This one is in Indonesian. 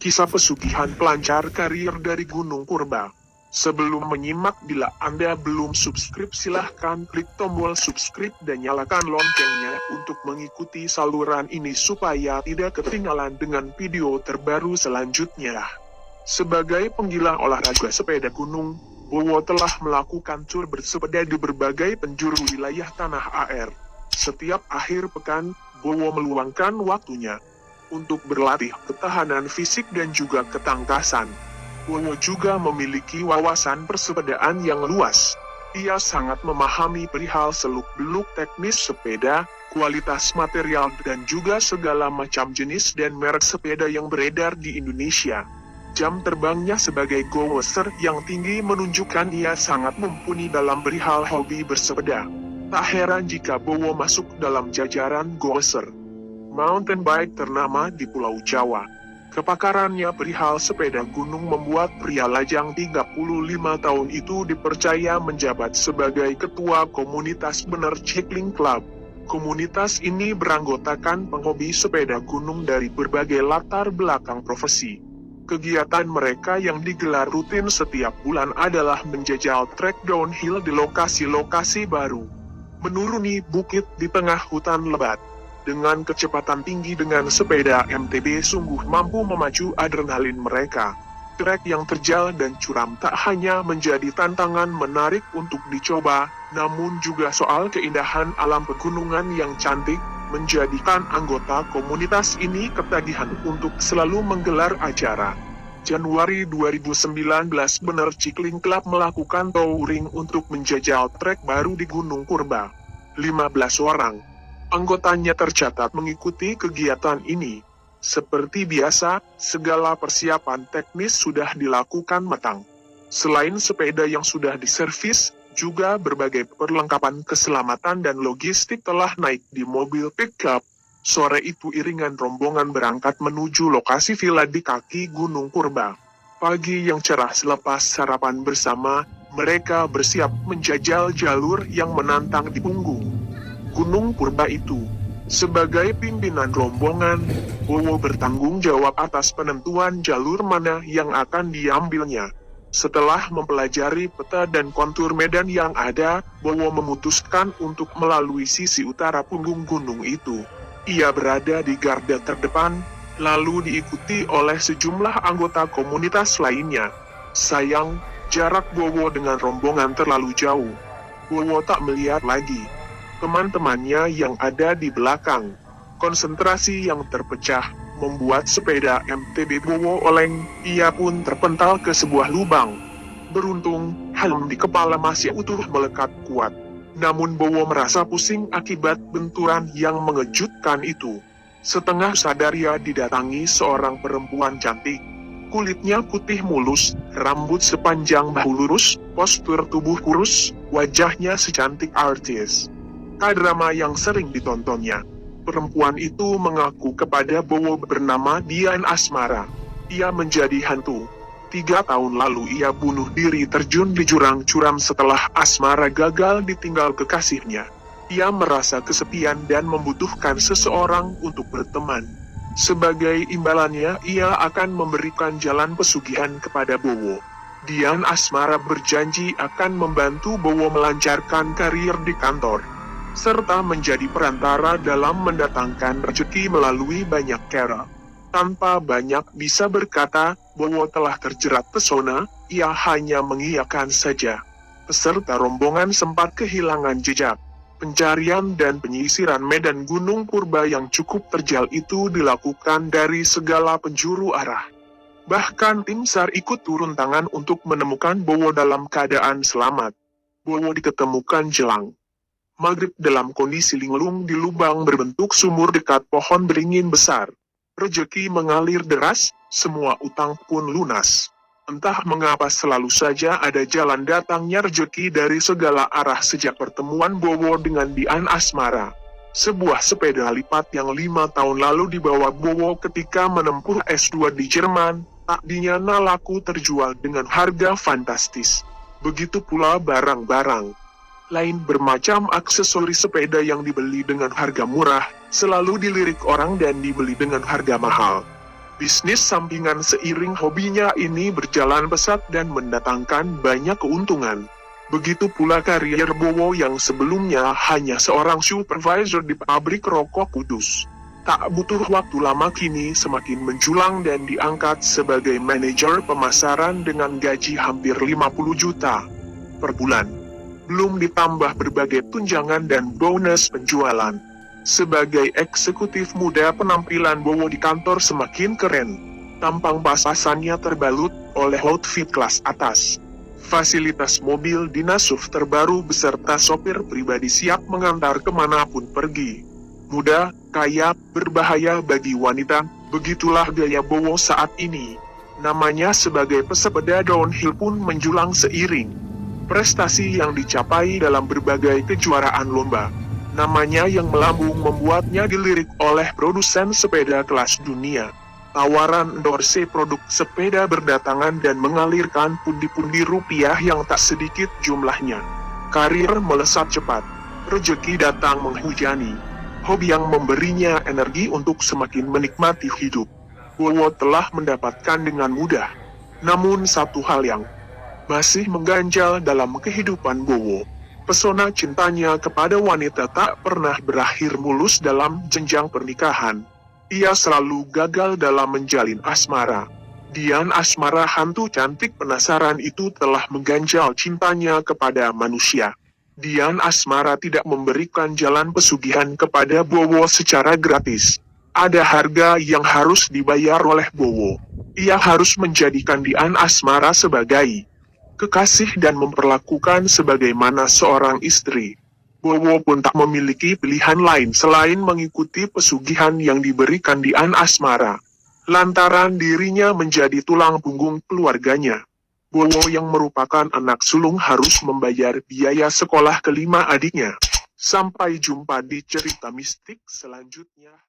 Kisah pesugihan pelancar karir dari Gunung Purba. Sebelum menyimak, bila Anda belum subscribe silahkan klik tombol subscribe dan nyalakan loncengnya untuk mengikuti saluran ini supaya tidak ketinggalan dengan video terbaru selanjutnya. Sebagai penggila olahraga sepeda gunung, Bowo telah melakukan tur bersepeda di berbagai penjuru wilayah tanah air. Setiap akhir pekan, Bowo meluangkan waktunya untuk berlatih ketahanan fisik dan juga ketangkasan. Bowo juga memiliki wawasan persepedaan yang luas. Ia sangat memahami perihal seluk-beluk teknis sepeda, kualitas material dan juga segala macam jenis dan merek sepeda yang beredar di Indonesia. Jam terbangnya sebagai go-racer yang tinggi menunjukkan ia sangat mumpuni dalam perihal hobi bersepeda. Tak heran jika Bowo masuk dalam jajaran go-racer mountain bike ternama di Pulau Jawa. Kepakarannya perihal sepeda gunung membuat pria lajang 35 tahun itu dipercaya menjabat sebagai ketua komunitas Bener Cycling Club. Komunitas ini beranggotakan penghobi sepeda gunung dari berbagai latar belakang profesi. Kegiatan mereka yang digelar rutin setiap bulan adalah menjajal trek downhill di lokasi-lokasi baru, menuruni bukit di tengah hutan lebat dengan kecepatan tinggi dengan sepeda MTB sungguh mampu memacu adrenalin mereka. Trek yang terjal dan curam tak hanya menjadi tantangan menarik untuk dicoba, namun juga soal keindahan alam pegunungan yang cantik, menjadikan anggota komunitas ini ketagihan untuk selalu menggelar acara. Januari 2019 Bener Cycling Club melakukan touring untuk menjajal trek baru di Gunung Purba. 15 orang anggotanya tercatat mengikuti kegiatan ini. Seperti biasa, segala persiapan teknis sudah dilakukan matang. Selain sepeda yang sudah diservis, juga berbagai perlengkapan keselamatan dan logistik telah naik di mobil pickup. Sore itu iringan rombongan berangkat menuju lokasi villa di kaki Gunung Purba. Pagi yang cerah selepas sarapan bersama, mereka bersiap menjajal jalur yang menantang di punggung Gunung Purba itu. Sebagai pimpinan rombongan, Bowo bertanggung jawab atas penentuan jalur mana yang akan diambilnya. Setelah mempelajari peta dan kontur medan yang ada, Bowo memutuskan untuk melalui sisi utara punggung gunung itu. Ia berada di garda terdepan, lalu diikuti oleh sejumlah anggota komunitas lainnya. Sayang, jarak Bowo dengan rombongan terlalu jauh. Bowo tak melihat lagi teman-temannya yang ada di belakang. Konsentrasi yang terpecah membuat sepeda MTB Bowo oleng, ia pun terpental ke sebuah lubang. Beruntung, helm di kepala masih utuh melekat kuat. Namun Bowo merasa pusing akibat benturan yang mengejutkan itu. Setengah sadar ia didatangi seorang perempuan cantik. Kulitnya putih mulus, rambut sepanjang bahu lurus, postur tubuh kurus, wajahnya secantik artis K-drama yang sering ditontonnya. Perempuan itu mengaku kepada Bowo bernama Dian Asmara. Ia menjadi hantu. 3 tahun lalu ia bunuh diri terjun di jurang curam setelah Asmara gagal ditinggal kekasihnya. Ia merasa kesepian dan membutuhkan seseorang untuk berteman. Sebagai imbalannya, ia akan memberikan jalan pesugihan kepada Bowo. Dian Asmara berjanji akan membantu Bowo melancarkan karir di kantor, serta menjadi perantara dalam mendatangkan rezeki melalui banyak cara. Tanpa banyak bisa berkata, Bowo telah terjerat pesona, ia hanya mengiyakan saja. Peserta rombongan sempat kehilangan jejak. Pencarian dan penyisiran medan Gunung Purba yang cukup terjal itu dilakukan dari segala penjuru arah. Bahkan tim SAR ikut turun tangan untuk menemukan Bowo dalam keadaan selamat. Bowo diketemukan jelang maghrib dalam kondisi linglung di lubang berbentuk sumur dekat pohon beringin besar. Rezeki mengalir deras, semua utang pun lunas. Entah mengapa selalu saja ada jalan datangnya rezeki dari segala arah sejak pertemuan Bowo dengan Dian Asmara. Sebuah sepeda lipat yang 5 tahun lalu dibawa Bowo ketika menempuh S2 di Jerman, tak dinyana laku terjual dengan harga fantastis. Begitu pula barang-barang lain bermacam aksesoris sepeda yang dibeli dengan harga murah, selalu dilirik orang dan dibeli dengan harga mahal. Bisnis sampingan seiring hobinya ini berjalan pesat dan mendatangkan banyak keuntungan. Begitu pula karier Bowo yang sebelumnya hanya seorang supervisor di pabrik rokok Kudus. Tak butuh waktu lama kini semakin menjulang dan diangkat sebagai manajer pemasaran dengan gaji hampir 50 juta per bulan. Belum ditambah berbagai tunjangan dan bonus penjualan. Sebagai eksekutif muda, penampilan Bowo di kantor semakin keren. Tampang pasasannya terbalut oleh outfit kelas atas. Fasilitas mobil dinas SUV terbaru beserta sopir pribadi siap mengantar kemanapun pergi. Muda, kaya, berbahaya bagi wanita, begitulah gaya Bowo saat ini. Namanya sebagai pesepeda downhill pun menjulang seiring prestasi yang dicapai dalam berbagai kejuaraan lomba. Namanya yang melambung membuatnya dilirik oleh produsen sepeda kelas dunia. Tawaran endorse produk sepeda berdatangan dan mengalirkan pundi-pundi rupiah yang tak sedikit jumlahnya. Karir melesat cepat. Rezeki datang menghujani. Hobi yang memberinya energi untuk semakin menikmati hidup. Bowo telah mendapatkan dengan mudah. Namun satu hal yang masih mengganjal dalam kehidupan Bowo. Pesona cintanya kepada wanita tak pernah berakhir mulus dalam jenjang pernikahan. Ia selalu gagal dalam menjalin asmara. Dian Asmara, hantu cantik penasaran itu, telah mengganjal cintanya kepada manusia. Dian Asmara tidak memberikan jalan pesugihan kepada Bowo secara gratis. Ada harga yang harus dibayar oleh Bowo. Ia harus menjadikan Dian Asmara sebagai kekasih dan memperlakukan sebagaimana seorang istri. Bowo pun tak memiliki pilihan lain selain mengikuti pesugihan yang diberikan Dian Asmara. Lantaran dirinya menjadi tulang punggung keluarganya. Bowo yang merupakan anak sulung harus membayar biaya sekolah kelima adiknya. Sampai jumpa di cerita mistik selanjutnya.